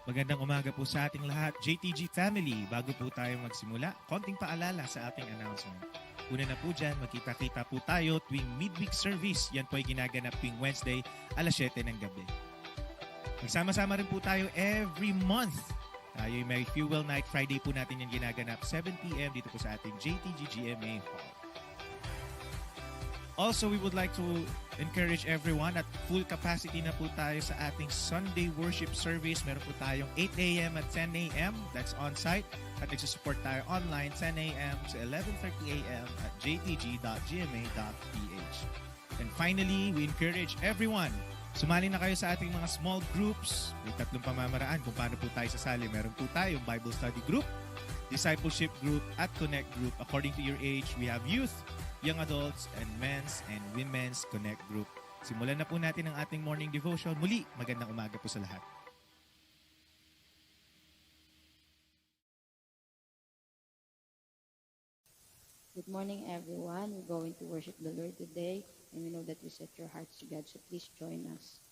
Magandang umaga po sa ating lahat, JTG family. Bago po tayo magsimula, konting paalala sa ating announcement. Una na po dyan, magkita-kita po tayo tuwing midweek service. Yan po ay ginaganap tuwing Wednesday, alas 7 ng gabi. Magsama-sama rin po tayo every month. Tayo may Fuel Night Friday po natin yan ginaganap, 7 p.m. dito po sa ating JTG GMA Hall. Also, we would like to encourage everyone at full capacity na po tayo sa ating Sunday worship service. Meron po tayong 8 a.m. at 10 a.m. That's on-site. At nagsusupport tayo online 10 a.m. to 11:30 a.m. at jtg.gma.ph. And finally, we encourage everyone, sumali na kayo sa ating mga small groups. May 3 pamamaraan kung paano po tayo sasali. Meron po tayong Bible study group, discipleship group, at connect group. According to your age, we have youth, young adults, and men's and women's connect group. Simulan na po natin ang ating morning devotion. Muli, magandang umaga po sa lahat. Good morning, everyone. We're going to worship the Lord today, and we know that you set your hearts to God, so please join us.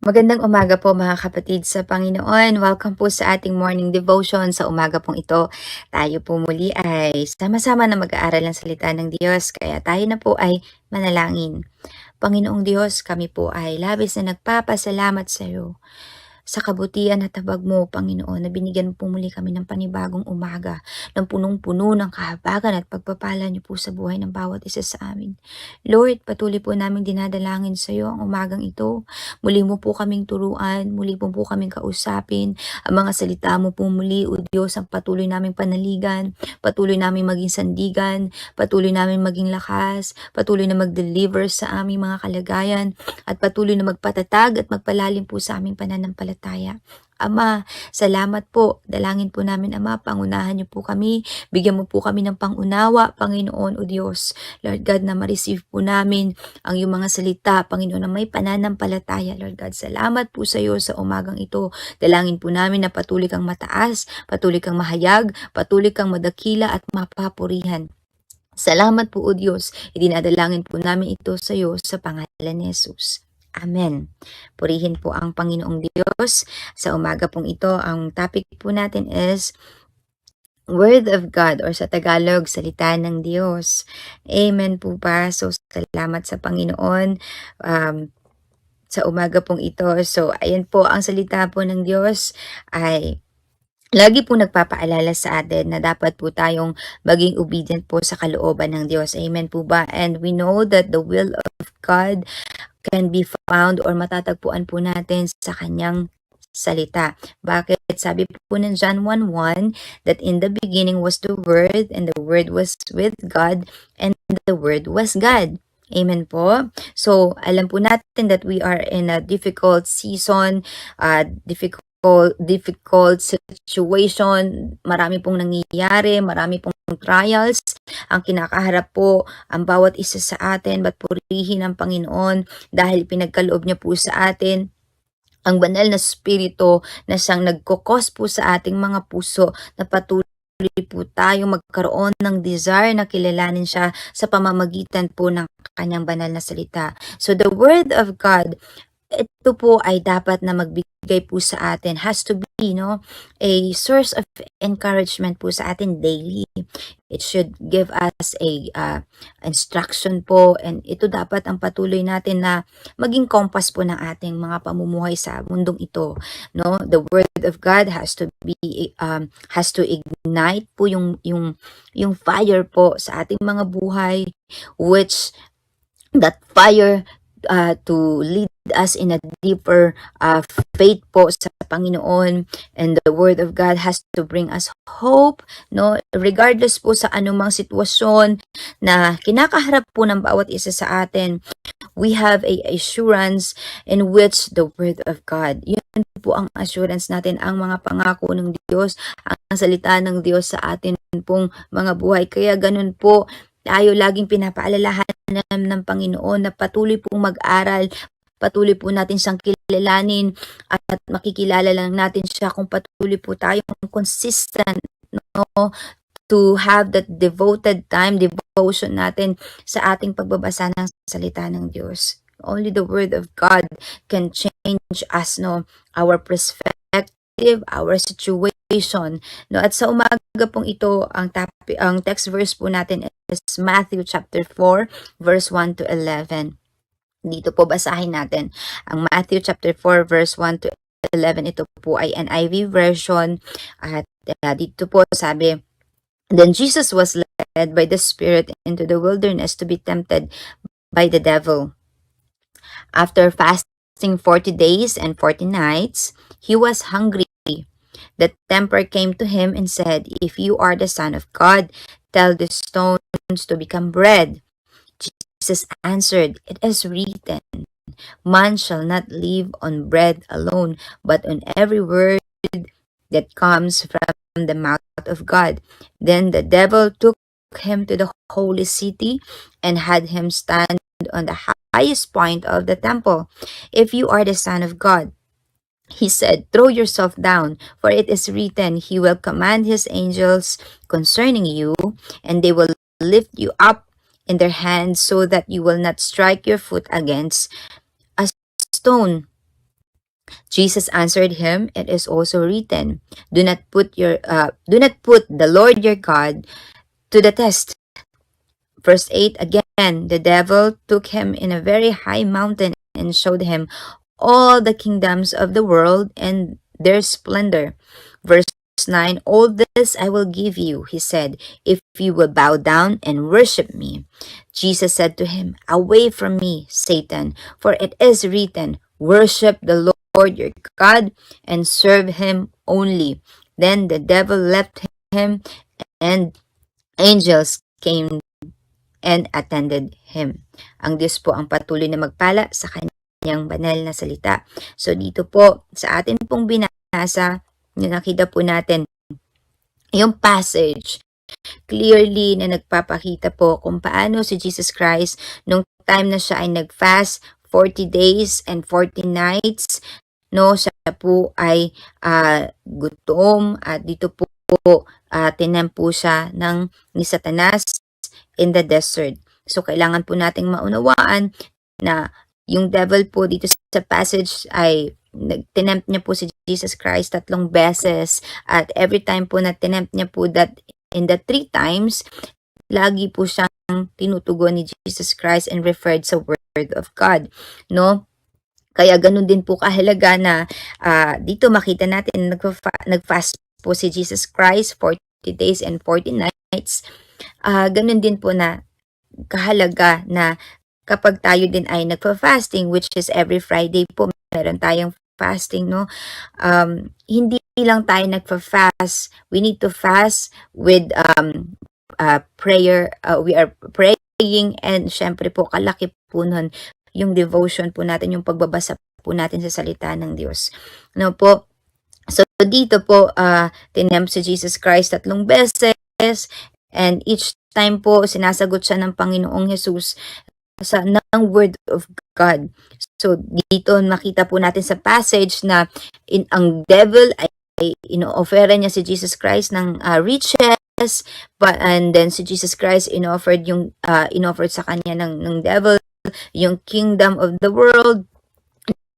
Magandang umaga po mga kapatid sa Panginoon. Welcome po sa ating morning devotion sa umaga pong ito. Tayo po muli ay sama-sama na mag-aaral ng salita ng Diyos, kaya tayo na po ay manalangin. Panginoong Diyos, kami po ay labis na nagpapasalamat sa iyo sa kabutihan at habag mo, Panginoon, na binigyan po muli kami ng panibagong umaga, ng punong-puno ng kahabagan at pagpapala niyo po sa buhay ng bawat isa sa amin. Lord, patuloy po namin dinadalangin sa iyo ang umagang ito. Muli mo po kaming turuan, muli po kaming kausapin. Ang mga salita mo po muli, O Diyos, ang patuloy naming panaligan, patuloy naming maging sandigan, patuloy naming maging lakas, patuloy na mag-deliver sa aming mga kalagayan, at patuloy na magpatatag at magpalalim po sa aming pananampalataya. Ama, salamat po. Dalangin po namin, Ama, pangunahan niyo po kami. Bigyan mo po kami ng pangunawa, Panginoon o Diyos. Lord God, na ma-receive po namin ang iyong mga salita, Panginoon, na may pananampalataya. Lord God, salamat po sa iyo sa umagang ito. Dalangin po namin na patuloy kang mataas, patuloy kang mahayag, patuloy kang madakila at mapapurihan. Salamat po, O Diyos. Idinadalangin po namin ito sa iyo sa pangalan ni Jesus. Amen. Purihin po ang Panginoong Diyos. Sa umaga pong ito, ang topic po natin is Word of God, or sa Tagalog, Salita ng Diyos. Amen po ba? So, salamat sa Panginoon sa umaga pong ito. So, ayan po, ang salita po ng Diyos ay lagi po nagpapaalala sa atin na dapat po tayong maging obedient po sa kalooban ng Diyos. Amen po ba? And we know that the will of God can be found or matatagpuan po natin sa kanyang salita. Bakit? Sabi po ng John 1:1 that in the beginning was the Word, and the Word was with God, and the Word was God. Amen po. So, alam po natin that we are in a difficult season, difficult situation, marami pong nangyayari, marami pong trials ang kinakaharap po ang bawat isa sa atin, but purihin ang Panginoon dahil pinagkaloob niya po sa atin ang banal na spirito na siyang nagkukos po sa ating mga puso na patuloy po tayong magkaroon ng desire na kilalanin siya sa pamamagitan po ng kanyang banal na salita. So the Word of God, ito po ay dapat na magbigay po sa atin, has to be a source of encouragement po sa atin daily. It should give us a instruction po, and ito dapat ang patuloy natin na maging compass po ng ating mga pamumuhay sa mundong ito. No, the Word of God has to ignite po yung fire po sa ating mga buhay, which that fire to lead us in a deeper faith po sa Panginoon. And the Word of God has to bring us hope, no? Regardless po sa anumang sitwasyon na kinakaharap po ng bawat isa sa atin, we have a assurance in which the Word of God, yun po ang assurance natin, ang mga pangako ng Diyos, ang salita ng Diyos sa atin pong mga buhay. Kaya ganun po, tayo laging pinapaalalahan ng Panginoon na patuloy pong mag-aral, patuloy po natin siyang kilalanin, at makikilala lang natin siya kung patuloy po tayong consistent, no, to have that devoted time, devotion natin sa ating pagbabasa ng salita ng Diyos. Only the Word of God can change us, no, our perspective, our situation, no. At sa umaga pong ito, ang text verse po natin is Matthew chapter 4 verse 1 to 11. Dito po basahin natin ang Matthew chapter 4 verse 1 to 11. Ito po ay NIV version, at dito po sabi, "Then Jesus was led by the Spirit into the wilderness to be tempted by the devil. After fasting 40 days and 40 nights, he was hungry. The tempter came to him and said, 'If you are the Son of God, tell the stones to become bread.' Jesus answered, 'It is written, man shall not live on bread alone, but on every word that comes from the mouth of God.' Then the devil took him to the holy city and had him stand on the highest point of the temple. 'If you are the Son of God,' he said, 'throw yourself down, for it is written, he will command his angels concerning you, and they will lift you up in their hands so that you will not strike your foot against a stone.' Jesus answered him, "It is also written, do not put the Lord your God to the test." Verse 8 again, the devil took him in a very high mountain and showed him all the kingdoms of the world and their splendor. Verse 9, all this I will give you, he said, if you will bow down and worship me. Jesus said to him, away from me, Satan, for it is written, worship the Lord your God and serve him only. Then the devil left him, and angels came and attended him. Ang Diyos po ang patuloy na magpala sa kanyang banal na salita. So dito po sa atin pong binasa, nakita po natin yung passage clearly na nagpapakita po kung paano si Jesus Christ nung time na siya ay nag-fast 40 days and 40 nights, no, siya po ay gutom at dito po tinempo siya ni Satanas in the desert. So, kailangan po nating maunawaan na yung devil po dito sa passage ay tinempt niya po si Jesus Christ 3 beses at every time po na tinempt niya po that in the 3 times, lagi po siyang tinutugon ni Jesus Christ and referred sa word of God, no? Kaya ganun din po kahalaga na dito makita natin nag-fast po si Jesus Christ 40 days and 40 nights. Ganun din po na kahalaga na kapag tayo din ay nagpa-fasting, which is every Friday po meron tayong fasting, no? Hindi lang tayo nagpa-fast, we need to fast with prayer. We are praying, and syempre po kalaki po nun yung devotion po natin, yung pagbabasa po natin sa salita ng Diyos, no po? So dito po tinempt si Jesus Christ 3 beses, and each time po sinasagot siya ng Panginoong Jesus ng word of God. So dito nakita po natin sa passage na ang devil ay ino-offera niya si Jesus Christ ng riches, and then si Jesus Christ inoffered sa kanya ng devil yung kingdom of the world,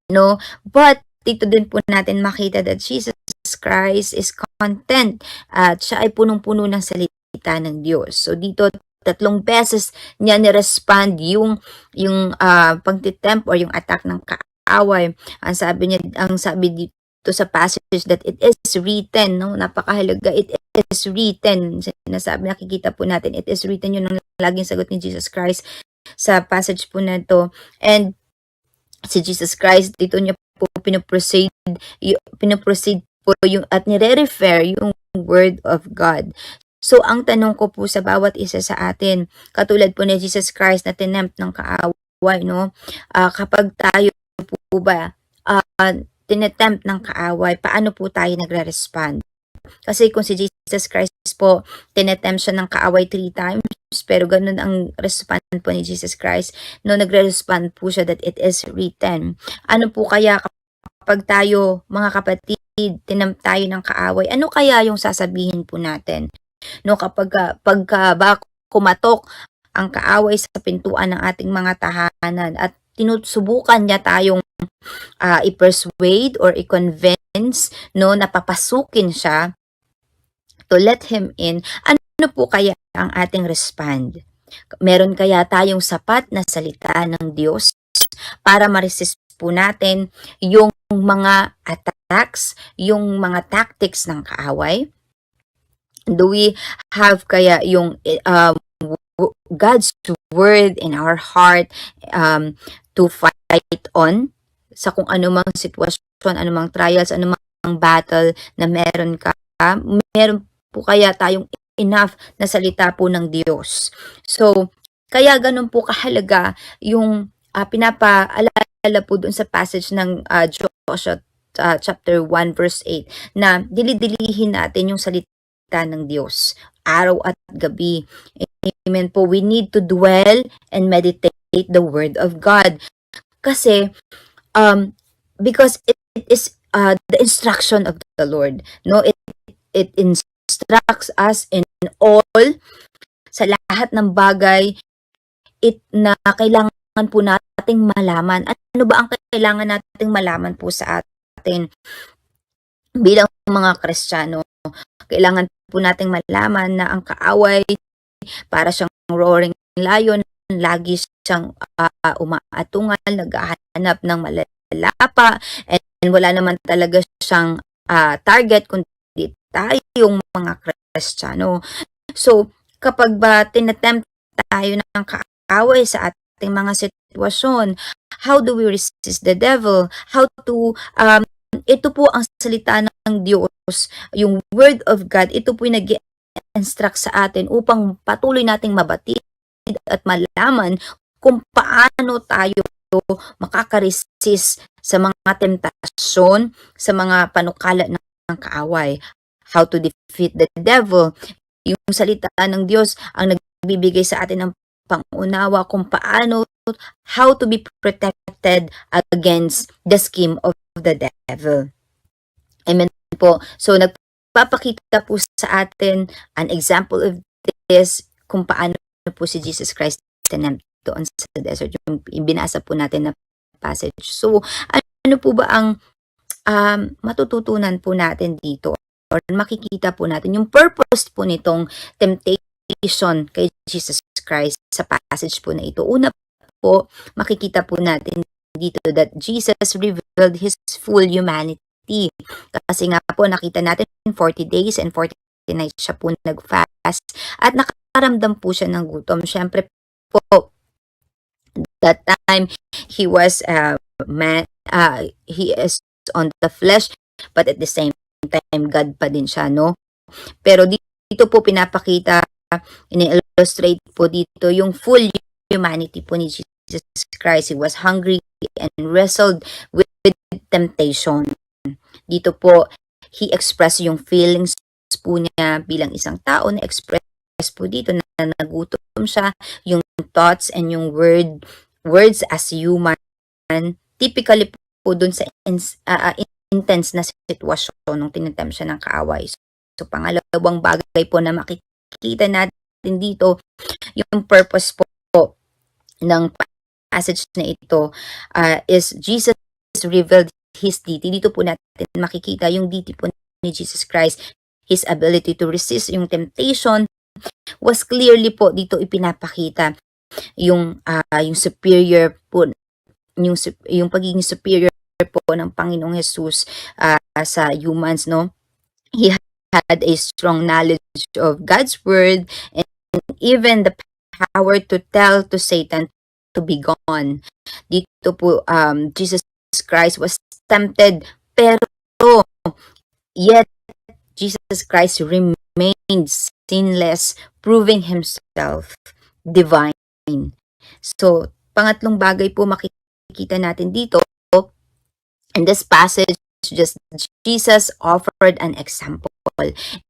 no? But dito din po natin makita that Jesus Christ is content at siya ay punong-puno ng salita ng Diyos. So dito 3 beses niya ni-respond yung pagtitempt or yung attack ng kaaway. Ang sabi dito sa passage that it is written, no? Napakahalaga, it is written. Sinasabi, nakikita po natin, it is written, yun ang laging sagot ni Jesus Christ sa passage po na to. And si Jesus Christ, dito niya po pinoproceed po yung at nire-refer yung word of God. So, ang tanong ko po sa bawat isa sa atin, katulad po ni Jesus Christ na tinempt ng kaaway, no? Kapag tayo po ba tinetempt ng kaaway, paano po tayo nagre-respond? Kasi kung si Jesus Christ po, tinetempt siya ng kaaway 3 times, pero ganun ang respond po ni Jesus Christ, no, nagre-respond po siya that it is written. Ano po kaya kapag tayo, mga kapatid, tinempt tayo ng kaaway, ano kaya yung sasabihin po natin? No, pagka kumatok ang kaaway sa pintuan ng ating mga tahanan at tinusubukan niya tayong i-persuade or i-convince, no, na papasukin siya to let him in, ano po kaya ang ating respond? Meron kaya tayong sapat na salita ng Diyos para ma-resist po natin yung mga attacks, yung mga tactics ng kaaway? Do we have kaya yung God's word in our heart to fight on sa kung anumang sitwasyon, anumang trials, anumang battle na meron ka? Meron po kaya tayong enough na salita po ng Diyos? So, kaya ganun po kahalaga yung pinapaalala po dun sa passage ng Joshua chapter 1 verse 8 na dilidilihin natin yung salita ng Diyos araw at gabi. Amen po. We need to dwell and meditate the word of God. Kasi because it is the instruction of the Lord. No, it instructs us in all, sa lahat ng bagay na kailangan po nating malaman. Ano ba ang kailangan nating malaman po sa atin bilang mga Kristiyano. Kailangan po nating malaman na ang kaaway para siyang roaring lion, lagi siyang umaatungal, naghahanap ng malalapa, and wala naman talaga siyang target kundi tayong mga Kristiyano. So, kapag ba tinatempt tayo ng kaaway sa ating mga sitwasyon, how do we resist the devil? How to, ito po ang salita ng Diyos, yung Word of God, ito po yung nag-instruct sa atin upang patuloy nating mabatid at malaman kung paano tayo makakaresist sa mga tentasyon, sa mga panukala ng kaaway. How to defeat the devil. Yung salita ng Diyos ang nagbibigay sa atin ng pangunawa kung paano, how to be protected against the scheme of the devil. Amen po. So, nagpapakita po sa atin an example of this kung paano po si Jesus Christ tinempt doon sa desert. Yung binasa po natin na passage. So, ano po ba ang matututunan po natin dito? Or makikita po natin yung purpose po nitong temptation kay Jesus Christ sa passage po na ito. Una po, makikita po natin dito that Jesus revealed His full humanity. Kasi nga po, nakita natin 40 days and 40 nights siya po nag-fast at nakaramdam po siya ng gutom. Siyempre po, that time, He was man, He is on the flesh, but at the same time, God pa din siya, no? Pero dito po pinapakita, in-illustrate po dito yung full humanity po ni Jesus Christ. He was hungry and wrestled with temptation. Dito po, He expressed yung feelings po niya bilang isang tao na express po dito na nagutom siya, yung thoughts and yung words as human, typically po dun sa intense na sitwasyon nung tinatempt siya ng kaaway. So, pangalawang bagay po na makikita natin dito, yung purpose po ng passage na ito is Jesus revealed His deity. Dito po natin makikita yung deity po ni Jesus Christ. His ability to resist yung temptation was clearly po dito ipinapakita yung superior po, yung pagiging superior po ng Panginoong Jesus sa humans, no? He had a strong knowledge of God's word and even the power to tell to Satan to be gone. Dito po Jesus Christ was tempted, pero yet Jesus Christ remained sinless, proving Himself divine. So, pangatlong bagay po makikita natin dito, in this passage, just Jesus offered an example.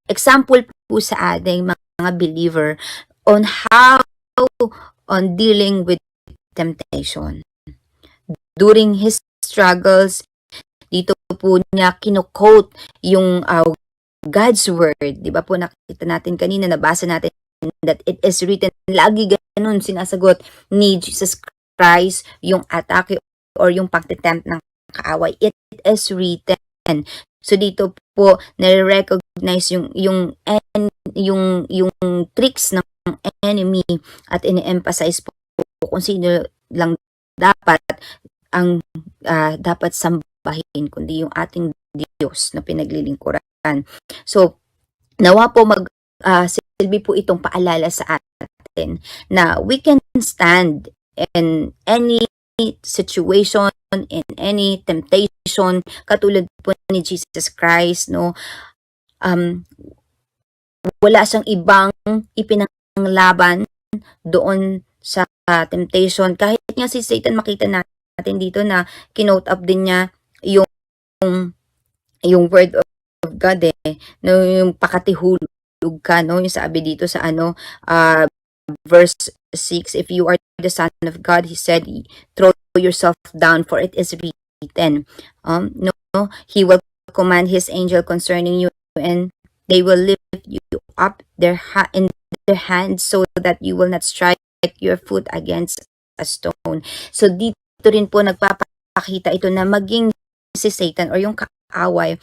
Example po sa ating mga believer on how on dealing with temptation. During His struggles, dito po niya kino-quote yung God's word. Di ba po nakita natin kanina, nabasa natin that it is written. Lagi ganun sinasagot ni Jesus Christ yung atake or yung pagtitempt ng kaaway. It is written. So dito po na-recognize yung tricks ng enemy at ini-emphasize po kung sino lang dapat ang dapat sambahin kundi yung ating Diyos na pinaglilingkuran. So nawa po silbi po itong paalala sa atin na we can stand in any situation, in any temptation, katulad po ni Jesus Christ, no? Wala siyang ibang ipinanglaban doon sa temptation. Kahit nga si Satan, makita natin dito na kinote up din niya yung word of God, no, yung pakatihulog ka, no, yung sabi dito sa verse 6, if you are the Son of God, He said, throw yourself down, for it is written. No, He will command His angel concerning you, and they will lift you up in their hands so that you will not strike your foot against a stone. So dito rin po nagpapakita ito na maging si Satan or yung kaaway,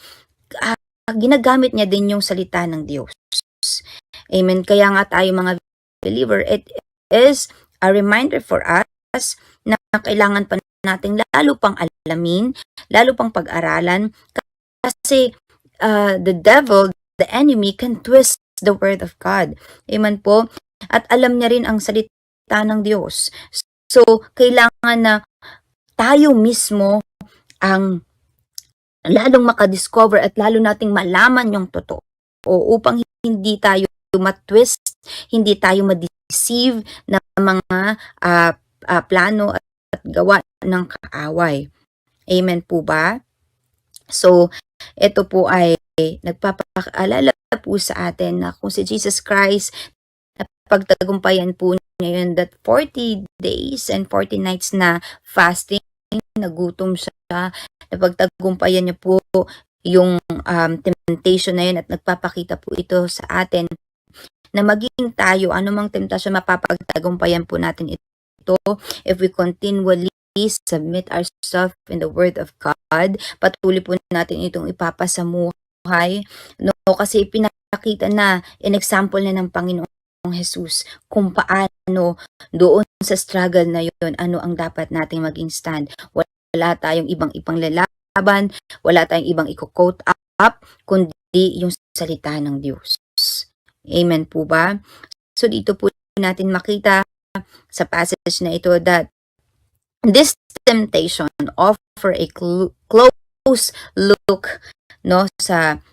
ginagamit niya din yung salita ng Diyos. Amen. Kaya nga tayo mga believer, it is a reminder for us na kailangan pa nating lalo pang alamin, lalo pang pag-aralan, kasi the devil, the enemy, can twist the word of God. Amen po. At alam niya rin ang salita ng Diyos. So, kailangan na tayo mismo ang lalong makadiscover at lalo nating malaman yung totoo upang hindi tayo matwist, hindi tayo ma-deceive ng mga plano at gawa ng kaaway. Amen po ba? So, ito po ay nagpapaalala po sa atin na kung si Jesus Christ, napagtagumpayan po niya yun that 40 days and 40 nights na fasting, nagutom siya, napagtagumpayan niya po yung temptation na yun at nagpapakita po ito sa atin na maging tayo, anumang temptasyon, mapapagtagumpayan po natin ito if we continually submit ourselves in the Word of God. Patuloy po natin itong ipapasamuhay. No? Kasi pinakita na, in example na ng Panginoong Jesus, kung paano doon sa struggle na yun, ano ang dapat nating maging stand. Wala tayong ibang lalaban, wala tayong ibang i-quote up, kundi yung salita ng Diyos. Amen po ba? So dito po natin makita sa passage na ito that this temptation offer a close look, no, sa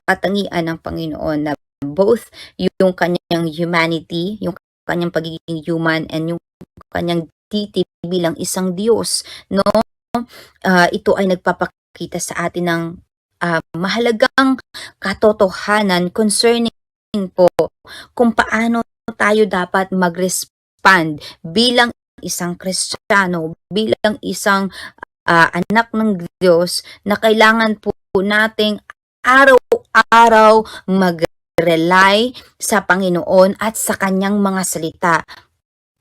katangian ng Panginoon, na both yung kanyang humanity, yung kanyang pagiging human, and yung kanyang deity bilang isang Diyos, no? Ito ay nagpapakita sa atin ng mahalagang katotohanan concerning po kung paano tayo dapat mag-respond bilang isang Kristiyano, bilang isang anak ng Diyos, na kailangan po nating araw-araw mag-rely sa Panginoon at sa kanyang mga salita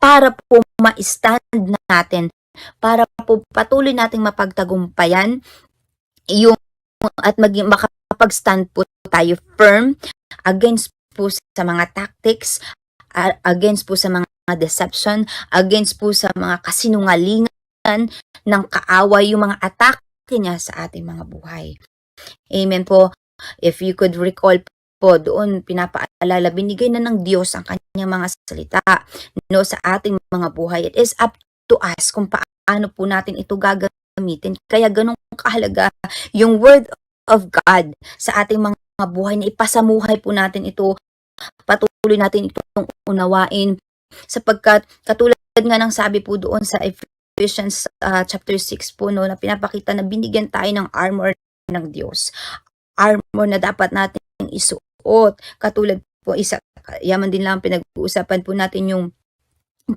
para po ma-stand natin, para po patuloy nating mapagtagumpayan yung at makapag-stand po tayo firm against po sa mga tactics, against po sa mga deception, against po sa mga kasinungalingan ng kaaway, yung mga atake niya sa ating mga buhay. Amen po. If you could recall po, doon pinapaalala, binigay na ng Diyos ang kanyang mga salita, no, sa ating mga buhay. It is up to us kung paano po natin ito gagamitin. Kaya ganun kahalaga yung Word of God sa ating mga buhay, na ipasamuhay po natin ito, patuloy natin itong unawain, sapagkat katulad nga ng sabi po doon sa Ephesians chapter 6 po, no, na pinapakita na binigyan tayo ng armor ng Diyos. Armor na dapat natin isuot. Katulad po, yaman din lang pinag-uusapan po natin yung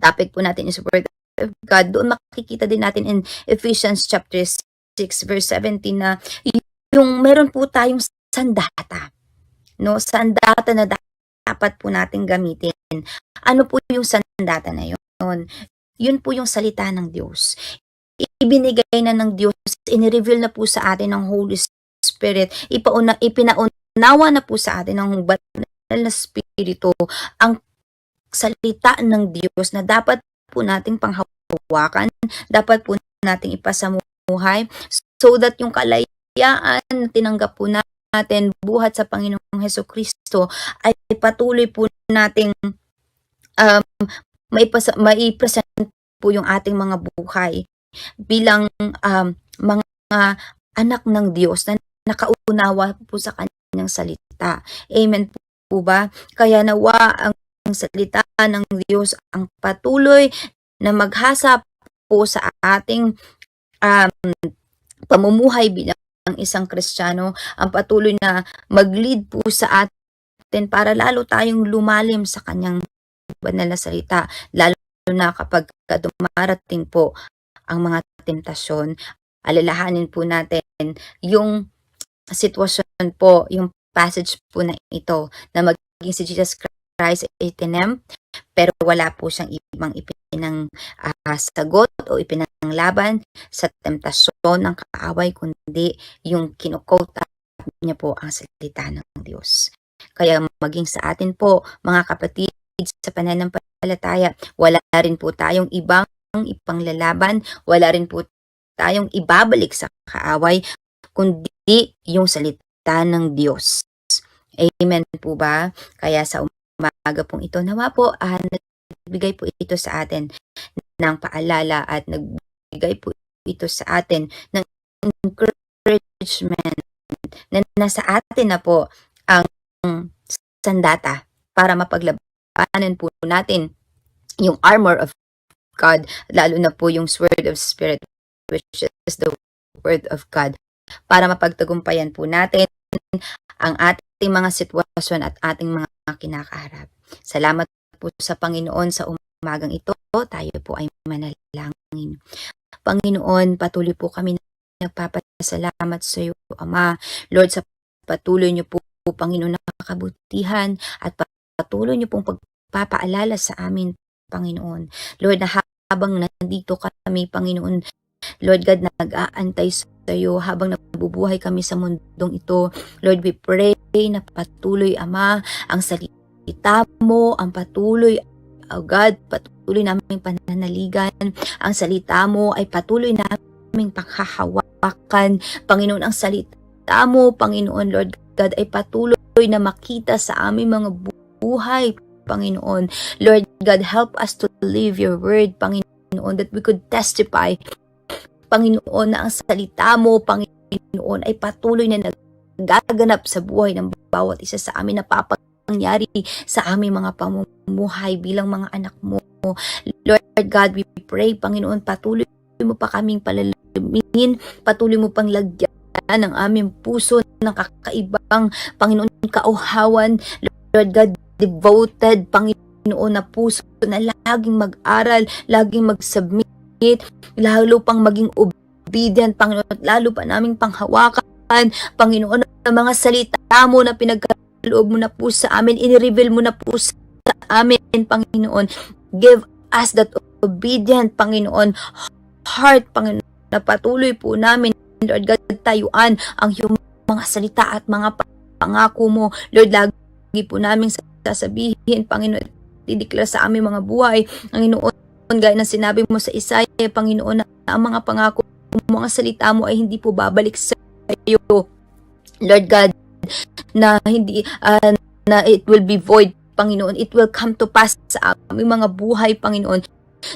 topic po natin is Word of God. Doon makikita din natin in Ephesians chapter 6 verse 17 na yung meron po tayong sandata, no? Sandata na dapat po natin gamitin. Ano po yung sandata na yun? Yun po yung salita ng Diyos. Ibinigay na ng Diyos, inireveal na po sa atin ng Holy Spirit, ipinaunawa na po sa atin ng banal na Spirito ang salita ng Diyos na dapat po nating panghawakan, dapat po nating ipasamuhay, so that yung kalayaan na tinanggap po natin buhat sa Panginoong Hesukristo ay patuloy po nating maipresent po yung ating mga buhay bilang mga anak ng Diyos na nakaunawa po sa kanyang salita. Amen po ba? Kaya nawa ang salita ng Diyos ang patuloy na maghasa po sa ating pamumuhay bilang isang Kristiyano, ang patuloy na mag-lead po sa atin para lalo tayong lumalim sa kanyang banal na salita, lalo na kapag dumarating po ang mga temptasyon. Alalahanin po natin yung sitwasyon po, yung passage po na ito, na maging si Jesus Christ ay tinempt, pero wala po siyang ibang ipinang sagot o ipinang laban sa temptasyon ng kaaway, kundi yung kinukote niya po ang salita ng Diyos. Kaya maging sa atin po, mga kapatid, sa pananampalataya, wala rin po tayong ibang ipanglalaban, wala rin po tayong ibabalik sa kaaway, kundi yung salita ng Diyos. Amen po ba? Kaya sa umaga pong ito, nawa po, nagbigay po ito sa atin ng paalala at nagbigay po ito sa atin ng encouragement na nasa atin na po ang sandata para mapaglabanan po natin yung armor of God, lalo na po yung sword of spirit, which is the word of God, para mapagtagumpayan po natin ang ating mga sitwasyon at ating mga kinakaharap. Salamat po sa Panginoon sa umagang ito. Tayo po ay manalangin. Panginoon, patuloy po kami nagpapasalamat sa iyo, Ama. Lord, sa patuloy niyo po, Panginoon, na kabutihan at patuloy niyo pong pagpapaalala sa amin, Panginoon. Lord, na habang nandito kami, Panginoon, Lord God, nag-aantay sa iyo habang nabubuhay kami sa mundong ito. Lord, we pray na patuloy, Ama, ang salita mo, ang patuloy, oh God, patuloy naming pananaligan. Ang salita mo ay patuloy naming panghahawakan. Panginoon, ang salita mo, Panginoon, Lord God, ay patuloy na makita sa aming mga buhay, Panginoon. Lord God, help us to live your word, Panginoon, that we could testify, Panginoon, na ang salita mo, Panginoon, ay patuloy na nagaganap sa buhay ng bawat isa sa amin, napapangyari sa aming mga pamumuhay bilang mga anak mo. Lord God, we pray, Panginoon, patuloy mo pa kaming palalamin, patuloy mo pang lagyan ng aming puso ng kakaibang, Panginoon, kauhawan, Lord God, devoted, Panginoon, na puso na laging mag-aral, laging mag-submit, lalo pang maging obedient, Panginoon, at lalo pa naming panghawakan, Panginoon, ang mga salita mo na pinagkaloob mo na po sa amin, inireveal mo na po sa amin, Panginoon. Give us that obedient, Panginoon, heart, Panginoon, na patuloy po namin, Lord God, tayuan ang iyong mga salita at mga pangako mo. Lord, lagi po namin sasabihin, Panginoon, dideklara sa aming mga buhay, Panginoon, gaya ng sinabi mo sa Isaiah, Panginoon, na ang mga pangako mo, mga salita mo ay hindi po babalik sa iyo, Lord God, na hindi na it will be void, Panginoon. It will come to pass sa aming mga buhay, Panginoon.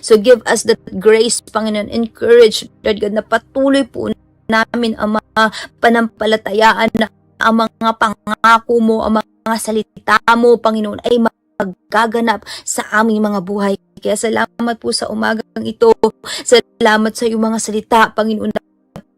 So give us that grace, Panginoon. Encourage, Lord God, na patuloy po namin ang mga panampalatayaan na ang mga pangako mo, ang mga salita mo, Panginoon, ay magaganap sa aming mga buhay. Kaya salamat po sa umagang ito. Salamat sa iyong mga salita, Panginoon, na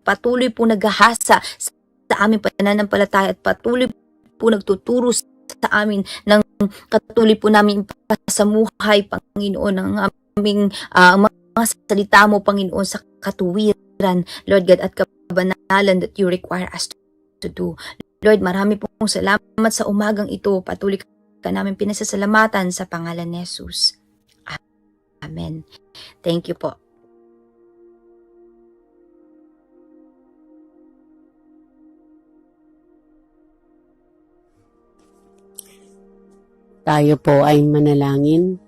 patuloy po naghahasa sa aming pananampalataya at patuloy po nagtuturo sa amin ng katuloy po namin pasamuhay, Panginoon, ng aming mga salita mo, Panginoon, sa katuwiran, Lord God, at kabanalan that you require us to do. Lord, marami pong salamat sa umagang ito. Patuloy ka namin pinasasalamatan sa pangalan ni Jesus. Amen. Thank you po. Tayo po ay manalangin.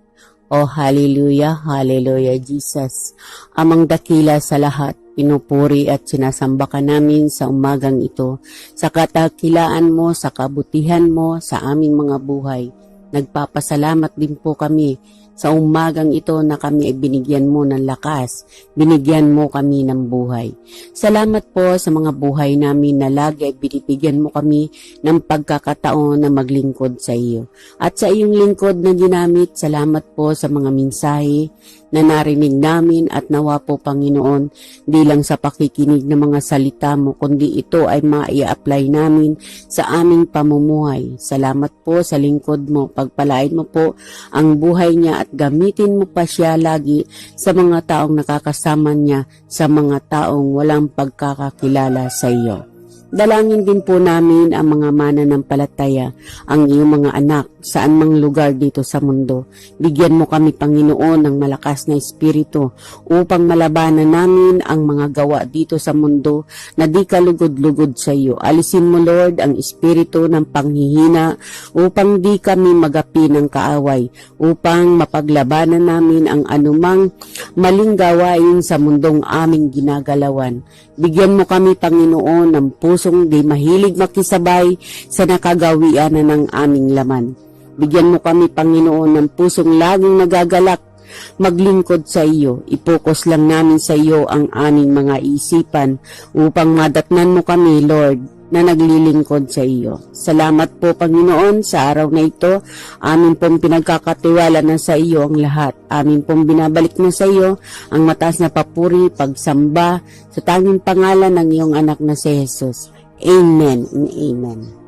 O hallelujah, hallelujah Jesus. Amang dakila sa lahat, pinupuri at sinasamba ka namin sa umagang ito. Sa katakilaan mo, sa kabutihan mo, sa aming mga buhay. Nagpapasalamat din po kami sa umagang ito na kami ay binigyan mo ng lakas, binigyan mo kami ng buhay. Salamat po sa mga buhay namin na lagi ay binibigyan mo kami ng pagkakataon na maglingkod sa iyo. At sa iyong lingkod na ginamit, salamat po sa mga mensahe na narinig namin at nawa po, Panginoon, di lang sa pakikinig ng mga salita mo, kundi ito ay mai-apply namin sa aming pamumuhay. Salamat po sa lingkod mo. Pagpalain mo po ang buhay niya at gamitin mo pa siya lagi sa mga taong nakakasama niya, sa mga taong walang pagkakakilala sa iyo. Dalangin din po namin ang mga mananampalataya, ang iyong mga anak, saan mang lugar dito sa mundo. Bigyan mo kami, Panginoon, ng malakas na espiritu upang malabanan namin ang mga gawa dito sa mundo na di kalugod-lugod sa iyo. Alisin mo, Lord, ang espiritu ng panghihina upang di kami magapi ng kaaway, upang mapaglabanan namin ang anumang maling gawain sa mundong aming ginagalawan. Bigyan mo kami, Panginoon, ng pusong di mahilig makisabay sa nakagawian na ng aming laman. Bigyan mo kami, Panginoon, ng pusong laging nagagalak maglingkod sa iyo. Ipokus lang namin sa iyo ang aming mga isipan upang madatnan mo kami, Lord, na naglilingkod sa iyo. Salamat po, Panginoon, sa araw na ito. Amin pong pinagkakatiwala na sa iyo ang lahat. Amin pong binabalik na sa iyo ang mataas na papuri, pagsamba sa tanging pangalan ng iyong anak na si Jesus. Amen and amen.